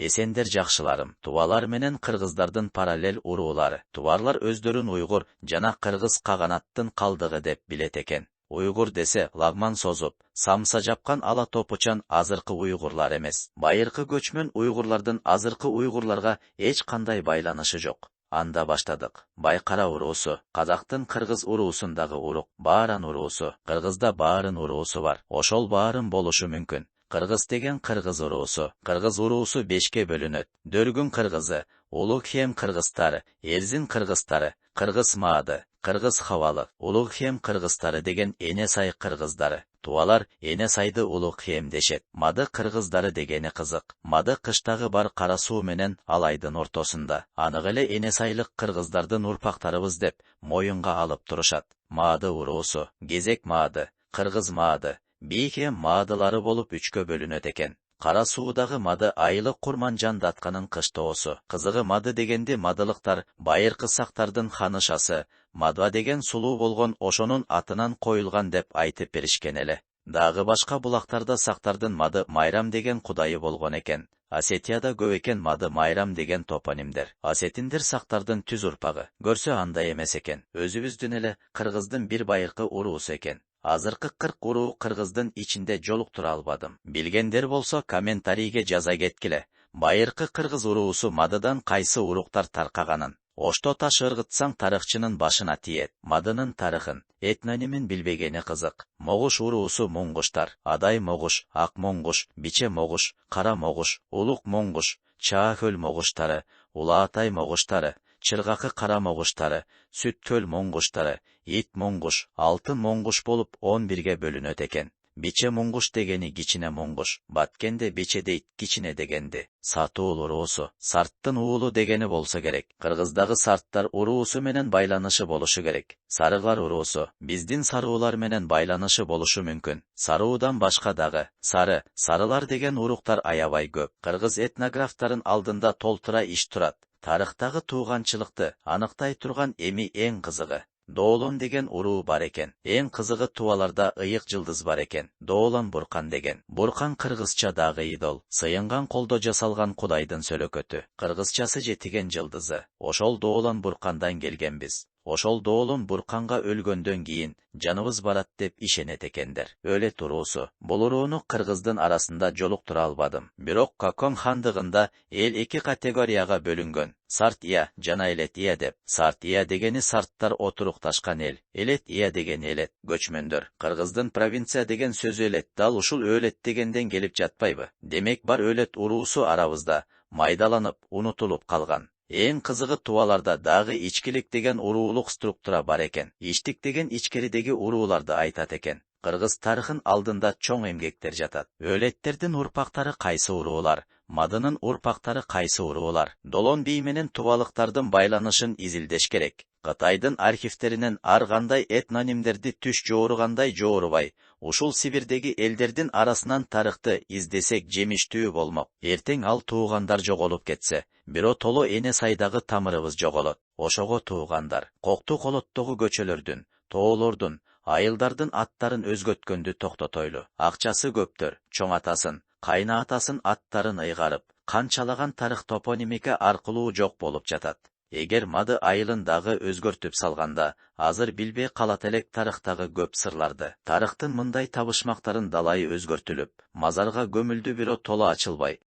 Esender жакшыларым, тубалар менен кыргыздардын параллель уруулары. Тубарлар өздөрүн уйгур жана кыргыз каганаттын калдыгы деп билет экен. Уйгур десе лагман созуп, самса жапкан ала топучан азыркы уйгурлар эмес. Байыркы көчмөн уйгурлардын азыркы уйгурларга эч кандай байланышы жок. Анда баштадык. Байкара уруусу, казактын кыргыз уруусундагы урук, бааран уруусу, кыргызда баарын уруусу бар. Ошол баарын болушу мүмкүн. Кыргыз деген кыргыз уруусу 5ке бөлүнөт. Дөргүн кыргызы, Улугхем кыргыздары, Эрзин кыргыздары, Кыргыз маады, Кыргыз хавалы, Улугхем кыргыздары деген эне сай кыргыздары. Туалар эне сайды Улугхем дешет. Мады кыргыздары дегени кызык. Мады кыштагы бар кара суу менен алайдын ортосунда. Анык эле эне сайлык кыргыздардын урпактарыбыз деп моюнга алып турушат. Маады уруусу, Кезек маады, Кыргыз маады, Бийхем маадылары болуп 3кө бөлүнөт экен. Кара суудагы мады айылы курманжан датканын кыштоосу. Кызыгы мады дегенди мадылыктар байыркы сактардын ханышасы, Мадва деген сулуу болгон ошонун атынан коюлган деп айтып беришкен эле. Дагы башка булактарда сактардын мады Майрам деген кудайы болгон экен. Осетияда көп экен мады Майрам деген топонимдер. Осетиндер сактардын түз урпагы. Көрсө андай эмес экен. Өзүбүздүн эле кыргыздын бир байыркы уруусу экен. Азыркы 40 уруу кыргыздын ичинде жолуктура албадым. Билгендер болсо комментарийге жаза кеткиле. Байыркы кыргыз уруусу мадыдан кайсы уруктар таркаганын. Ошто таш ыргытсаң тарыхчынын башына тиет. Мадынын тарыхын, этнонимин билбегени кызык. Могуш уруусу муңгуштар, Адай могуш, Ак моңгуш, Биче могуш, Кара могуш, Улук моңгуш, Чаахөл могуштары, Улаатай могуштары, Чыргакы кара могуштары, Сүткөл моңгуштары, Ит моңгуш, Алтын моңгуш болуп 11ге бөлүнөт экен. Биче моңгуш дегени кичине моңгуш, Баткенде биче дейт кичине дегенди. Сатуул уруусу, Сарттын уулу дегени болсо керек. Кыргыздагы сарттар уруусу менен байланышы болушу керек. Сарыглар уруусу, биздин саруулар менен байланышы болушу мүмкүн. Саруудан башка дагы, сары, сарылар деген уруктар аябай көп. Кыргыз этнографтарын алдында толтура иш турат. Тарыхтагы тууганчылыкты аныктай турган эми эң кызыгы. Доолон деген уруу бар экен. Эң кызыгы тубаларда ыйык жылдыз бар экен. Доолон Буркан деген. Буркан кыргызча дагы идол. Сыйынган колдо жасалган кудайдын сөлөкөтү. Кыргызчасы жетиген жылдызы. Ошол Доолон Буркандан келгенбиз. Ошол Доолон Бурканга өлгөндөн кийин жаныбыз барат деп ишенет экендер. Өлет уруусу. Бул урууну кыргыздын арасында жолуктура албадым. Бирок Кокон хандыгында эл 2 категорияга бөлүнгөн. Сарт ия жана элет ия деп. Сарт ия дегени сарттар отурукташкан эл. Элет ия деген элет, көчмөндөр. Кыргыздын провинция деген сөзү элет. Дал ушул өлет дегенден келип жатпайбы? Демек бар өлет уруусу арабызда майдаланып, унутулуп калган. Эң кызыгы тубаларда дагы ичкилик деген уруулук структура бар экен. Иштик деген ичкеридеги урууларды айтат экен. Кыргыз тарыхын алдында чоң эмгектер жатат. Өлеттердин урпактары кайсы уруулар? Мадынын урпактары кайсы уруулар? Долон бий менен тубалыктардын байланышын изилдеш керек. Кытайдын архивтеринен ар кандай этнонимдерди түш жоорugандай жоорубай, ушул Сибирдеги элдердин арасынан тарыхты издесек жемиштүү болмок. Эртең ал туугандар жоголуп кетсе, биротоло эне сайдагы тамырыбыз жоголот. Ошого туугандар, Кокту колоттогу көчөлөрдүн, тоолордун, айылдардын аттарын өзгөткөндү токтотойлу. Акчасы көптөр, чоң атасын, кайна атасын аттарын ыйгарып, канчалаган тарых топонимика аркылуу жок болуп жатат. Эгер мады айылын дагы өзгөртүп салганда, азыр билбей калат элек тарыхтагы көп сырларды. Тарыхтын мындай табышмактарын далай өзгөртүлүп, мазарга көмүлдү биротоло ачылбай,